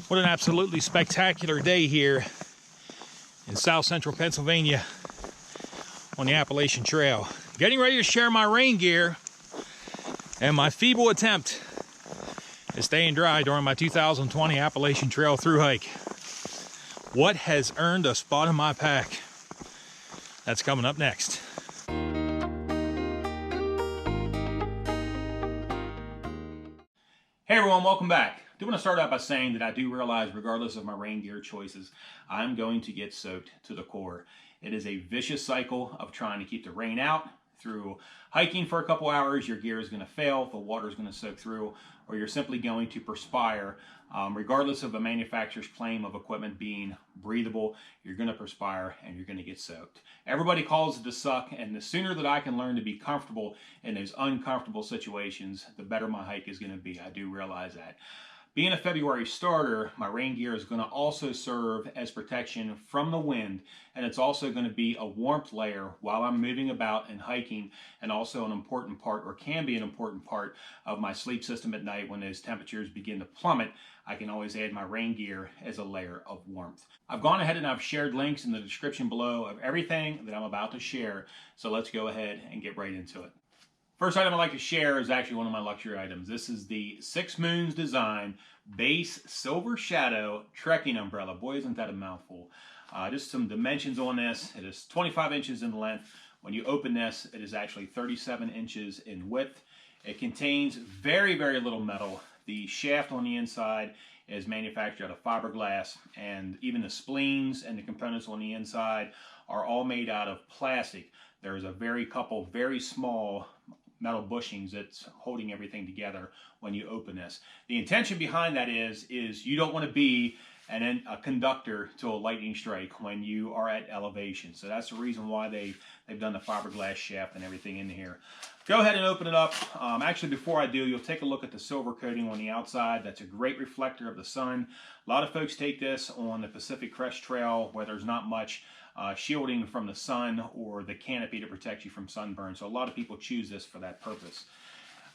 What an absolutely spectacular day here in south central Pennsylvania on the Appalachian Trail. Getting ready to share my rain gear and my feeble attempt at staying dry during my 2020 Appalachian Trail through hike. What has earned a spot in my pack? That's coming up next. Hey everyone, welcome back. I do want to start out by saying that I do realize, regardless of my rain gear choices, I'm going to get soaked to the core. It is a vicious cycle of trying to keep the rain out. Through hiking for a couple hours, your gear is going to fail, the water is going to soak through, or you're simply going to perspire. Regardless of the manufacturer's claim of equipment being breathable, you're going to perspire and you're going to get soaked. Everybody calls it to suck, and the sooner that I can learn to be comfortable in those uncomfortable situations, the better my hike is going to be. I do realize that. Being a February starter, my rain gear is going to also serve as protection from the wind, and it's also going to be a warmth layer while I'm moving about and hiking, and also an important part, or can be an important part, of my sleep system at night. When those temperatures begin to plummet, I can always add my rain gear as a layer of warmth. I've gone ahead and I've shared links in the description below of everything that I'm about to share, so let's go ahead and get right into it. First item I'd like to share is actually one of my luxury items. This is the 6 Moons Design Base Silver Shadow Trekking Umbrella. Boy, isn't that a mouthful. Just some dimensions on this. It is 25 inches in length. When you open this, it is actually 37 inches in width. It contains very, very little metal. The shaft on the inside is manufactured out of fiberglass, and even the spleens and the components on the inside are all made out of plastic. There is a couple very small metal bushings that's holding everything together when you open this. The intention behind that is you don't want to be a conductor to a lightning strike when you are at elevation. So that's the reason why they've done the fiberglass shaft and everything in here. Go ahead and open it up. Actually, before I do, you'll take a look at the silver coating on the outside. That's a great reflector of the sun. A lot of folks take this on the Pacific Crest Trail where there's not much shielding from the sun or the canopy to protect you from sunburn. So a lot of people choose this for that purpose.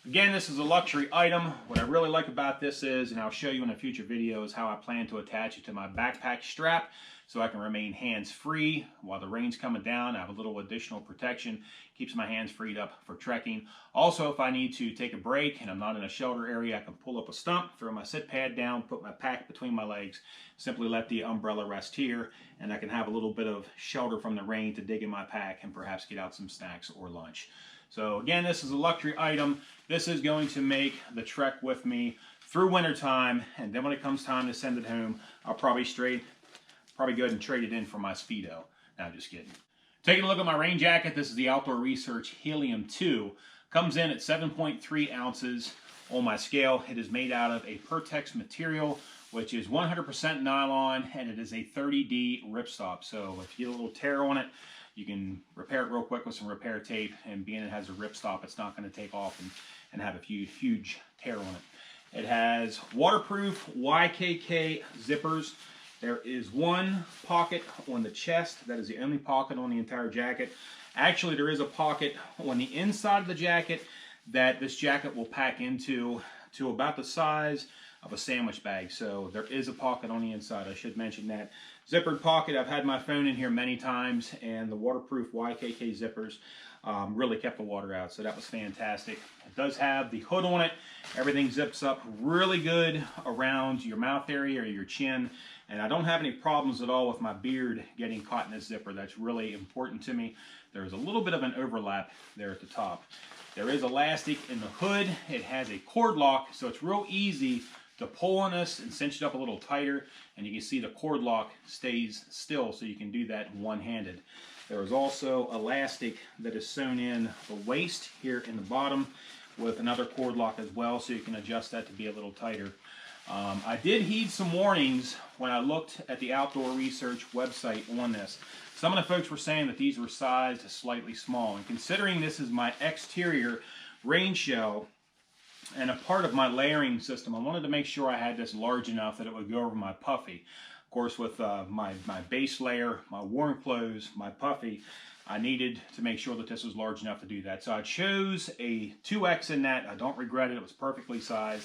Again, this is a luxury item. What I really like about this is, and I'll show you in a future video, is how I plan to attach it to my backpack strap so I can remain hands-free while the rain's coming down. I have a little additional protection, keeps my hands freed up for trekking. Also, if I need to take a break and I'm not in a shelter area, I can pull up a stump, throw my sit pad down, put my pack between my legs, simply let the umbrella rest here, and I can have a little bit of shelter from the rain to dig in my pack and perhaps get out some snacks or lunch. So again, this is a luxury item. This is going to make the trek with me through wintertime, and then when it comes time to send it home, I'll probably go ahead and trade it in for my Speedo. No, just kidding. Taking a look at my rain jacket, this is the Outdoor Research Helium 2. Comes in at 7.3 ounces on my scale. It is made out of a Pertex material, which is 100% nylon, and it is a 30D ripstop. So if you get a little tear on it, you can repair it real quick with some repair tape, and being it has a ripstop, it's not going to take off and have a huge tear on it. It has waterproof YKK zippers. There is one pocket on the chest. That is the only pocket on the entire jacket. Actually, there is a pocket on the inside of the jacket that this jacket will pack into to about the size of a sandwich bag. So there is a pocket on the inside. I should mention that. Zippered pocket. I've had my phone in here many times, and the waterproof YKK zippers really kept the water out, so that was fantastic. It does have the hood on it. Everything zips up really good around your mouth area or your chin, and I don't have any problems at all with my beard getting caught in this zipper. That's really important to me. There's a little bit of an overlap there at the top. There is elastic in the hood. It has a cord lock, so it's real easy to pull on this and cinch it up a little tighter, and you can see the cord lock stays still, so you can do that one-handed. There is also elastic that is sewn in the waist here in the bottom with another cord lock as well, so you can adjust that to be a little tighter. I did heed some warnings when I looked at the Outdoor Research website on this. Some of the folks were saying that these were sized slightly small, and considering this is my exterior rain shell and a part of my layering system, I wanted to make sure I had this large enough that it would go over my puffy. Of course, with my base layer, my warm clothes, my puffy, I needed to make sure that this was large enough to do that. So I chose a 2X in that. I don't regret it. It was perfectly sized.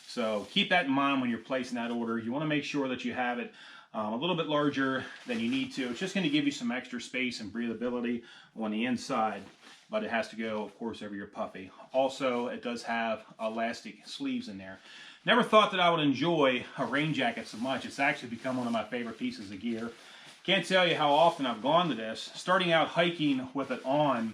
So keep that in mind when you're placing that order. You want to make sure that you have it a little bit larger than you need to. It's just going to give you some extra space and breathability on the inside, but it has to go, of course, over your puffy. Also, it does have elastic sleeves in there. Never thought that I would enjoy a rain jacket so much. It's actually become one of my favorite pieces of gear. Can't tell you how often I've gone to this, starting out hiking with it on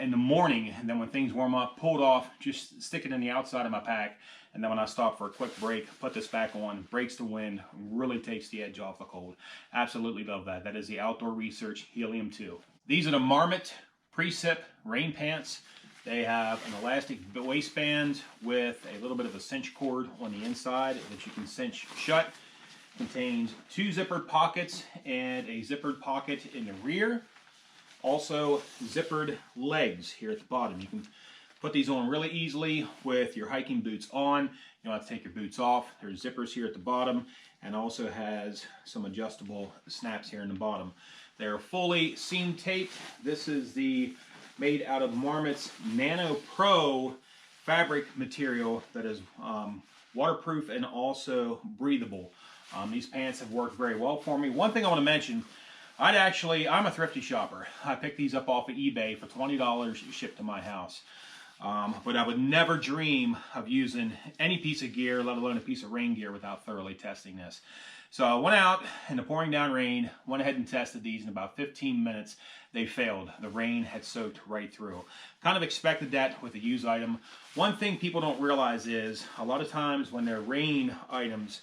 in the morning, and then when things warm up, pull it off, just stick it in the outside of my pack, and then when I stop for a quick break, put this back on, breaks the wind, really takes the edge off the cold. Absolutely love that. That is the Outdoor Research Helium 2. These are the Marmot Precip rain pants. They have an elastic waistband with a little bit of a cinch cord on the inside that you can cinch shut. Contains 2 zippered pockets and a zippered pocket in the rear. Also zippered legs here at the bottom. You can put these on really easily with your hiking boots on. You don't have to take your boots off. There's zippers here at the bottom, and also has some adjustable snaps here in the bottom. They're fully seam taped. This is the made out of Marmot's Nano Pro fabric material that is waterproof and also breathable. These pants have worked very well for me. One thing I want to mention, I'm a thrifty shopper. I picked these up off of eBay for $20 shipped to my house. But I would never dream of using any piece of gear, let alone a piece of rain gear, without thoroughly testing this. So I went out in the pouring down rain, went ahead and tested these. In about 15 minutes, they failed. The rain had soaked right through. Kind of expected that with a used item. One thing people don't realize is a lot of times when their rain items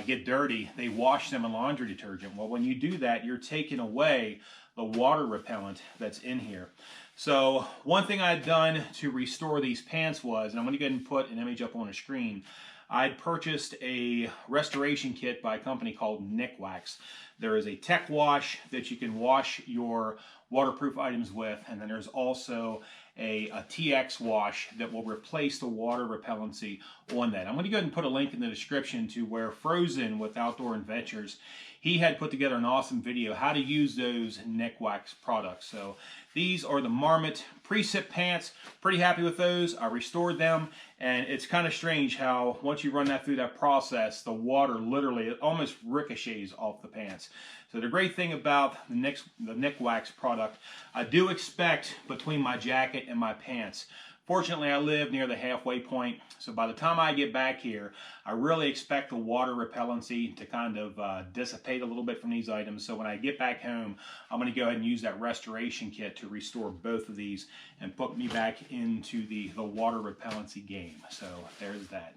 get dirty, they wash them in laundry detergent. Well, when you do that, you're taking away the water repellent that's in here. So one thing I'd done to restore these pants was, and I'm going to go ahead and put an image up on the screen, I'd purchased a restoration kit by a company called Wax. There is a tech wash that you can wash your waterproof items with, and then there's also a TX wash that will replace the water repellency on that. I'm going to go ahead and put a link in the description to where Frozen with Outdoor Adventures, he had put together an awesome video how to use those Wax products. So these are the Marmot Precip pants. Pretty happy with those. I restored them, and it's kind of strange how once you run that through that process, the water literally, it almost ricochets off the pants. So the great thing about the Wax product, I do expect between my jacket and my pants. Fortunately, I live near the halfway point, so by the time I get back here, I really expect the water repellency to kind of dissipate a little bit from these items. So when I get back home, I'm going to go ahead and use that restoration kit to restore both of these and put me back into the water repellency game. So there's that.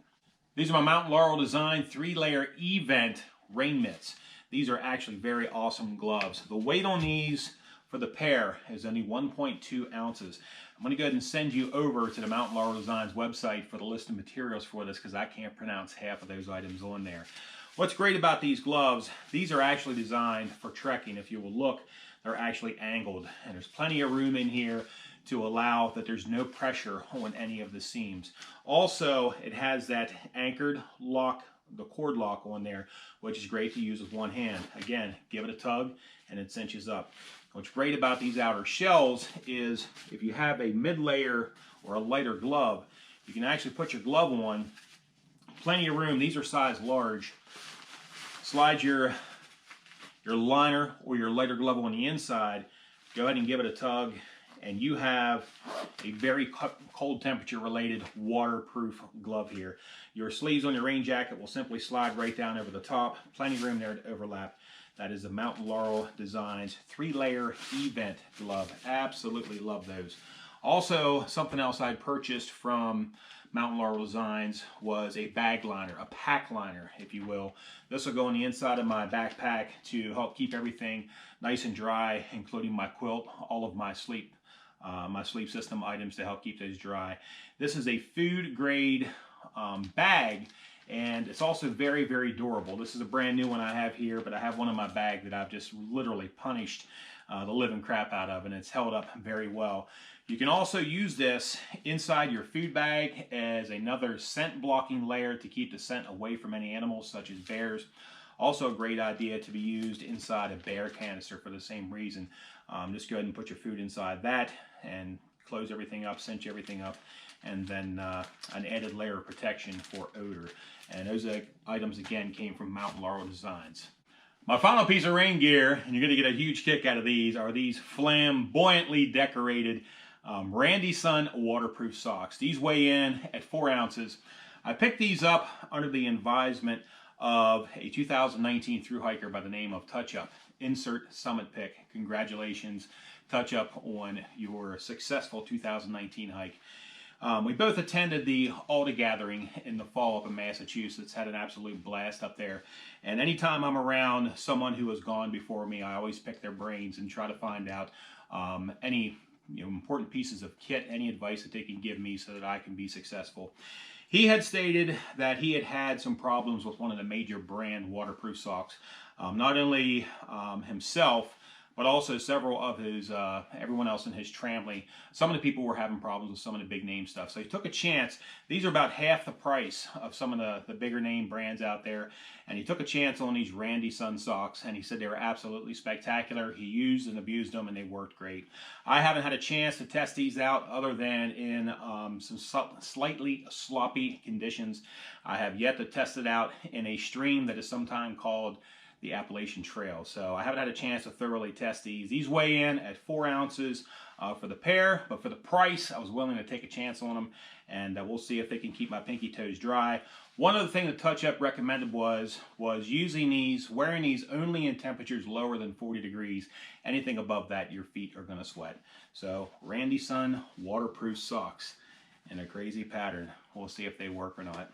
These are my Mountain Laurel Design 3-layer event rain mitts. These are actually very awesome gloves. The weight on these for the pair is only 1.2 ounces. I'm going to go ahead and send you over to the Mountain Laurel Designs website for the list of materials for this, because I can't pronounce half of those items on there. What's great about these gloves, these are actually designed for trekking. If you will look, they're actually angled, and there's plenty of room in here to allow that there's no pressure on any of the seams. Also, it has that anchored lock, the cord lock on there, which is great to use with one hand. Again, give it a tug and it cinches up. What's great about these outer shells is if you have a mid-layer or a lighter glove, you can actually put your glove on, plenty of room. These are size large. Slide your liner or your lighter glove on the inside, go ahead and give it a tug, and you have a very cold temperature related waterproof glove here. Your sleeves on your rain jacket will simply slide right down over the top. Plenty of room there to overlap. That is the Mountain Laurel Designs 3-layer event glove. Absolutely love those. Also, something else I purchased from Mountain Laurel Designs was a bag liner, a pack liner, if you will. This will go on the inside of my backpack to help keep everything nice and dry, including my quilt, all of my sleep system items to help keep those dry. This is a food grade bag, and it's also very, very durable. This is a brand new one I have here, but I have one in my bag that I've just literally punished the living crap out of, and it's held up very well. You can also use this inside your food bag as another scent blocking layer to keep the scent away from any animals such as bears. Also a great idea to be used inside a bear canister for the same reason. Just go ahead and put your food inside that and close everything up, cinch everything up, and then an added layer of protection for odor. And those items, again, came from Mountain Laurel Designs. My final piece of rain gear, and you're going to get a huge kick out of these, are these flamboyantly decorated Randy Sun waterproof socks. These weigh in at 4 ounces. I picked these up under the advisement of a 2019 thru hiker by the name of Touch Up. Insert summit pick. Congratulations, Touch Up, on your successful 2019 hike. We both attended the Alta Gathering in the fall up in Massachusetts, had an absolute blast up there. And anytime I'm around someone who has gone before me, I always pick their brains and try to find out any important pieces of kit, any advice that they can give me so that I can be successful. He had stated that he had had some problems with one of the major brand waterproof socks. Not only himself, but also several of his, everyone else in his family. Some of the people were having problems with some of the big name stuff. So he took a chance. These are about half the price of some of the bigger name brands out there. And he took a chance on these Randy Sun socks, and he said they were absolutely spectacular. He used and abused them, and they worked great. I haven't had a chance to test these out other than in some slightly sloppy conditions. I have yet to test it out in a stream that is sometimes called the Appalachian Trail. So I haven't had a chance to thoroughly test these. These weigh in at 4 ounces for the pair, but for the price, I was willing to take a chance on them, and we'll see if they can keep my pinky toes dry. One other thing that Touch Up recommended was using these, wearing these only in temperatures lower than 40 degrees. Anything above that, your feet are going to sweat. So Randy Sun waterproof socks in a crazy pattern. We'll see if they work or not.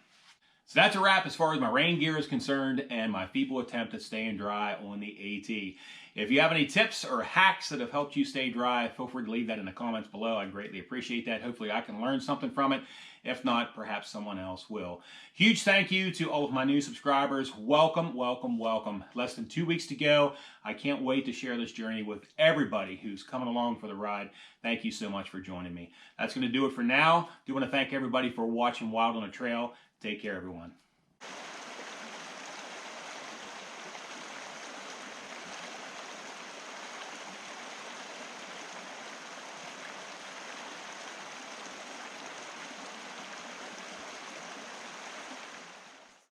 So that's a wrap as far as my rain gear is concerned and my feeble attempt at staying dry on the AT. If you have any tips or hacks that have helped you stay dry, feel free to leave that in the comments below. I greatly appreciate that. Hopefully I can learn something from it. If not, perhaps someone else will. Huge thank you to all of my new subscribers. Welcome, welcome, welcome. Less than 2 weeks to go. I can't wait to share this journey with everybody who's coming along for the ride. Thank you so much for joining me. That's going to do it for now. I do want to thank everybody for watching Wild on a Trail. Take care, everyone.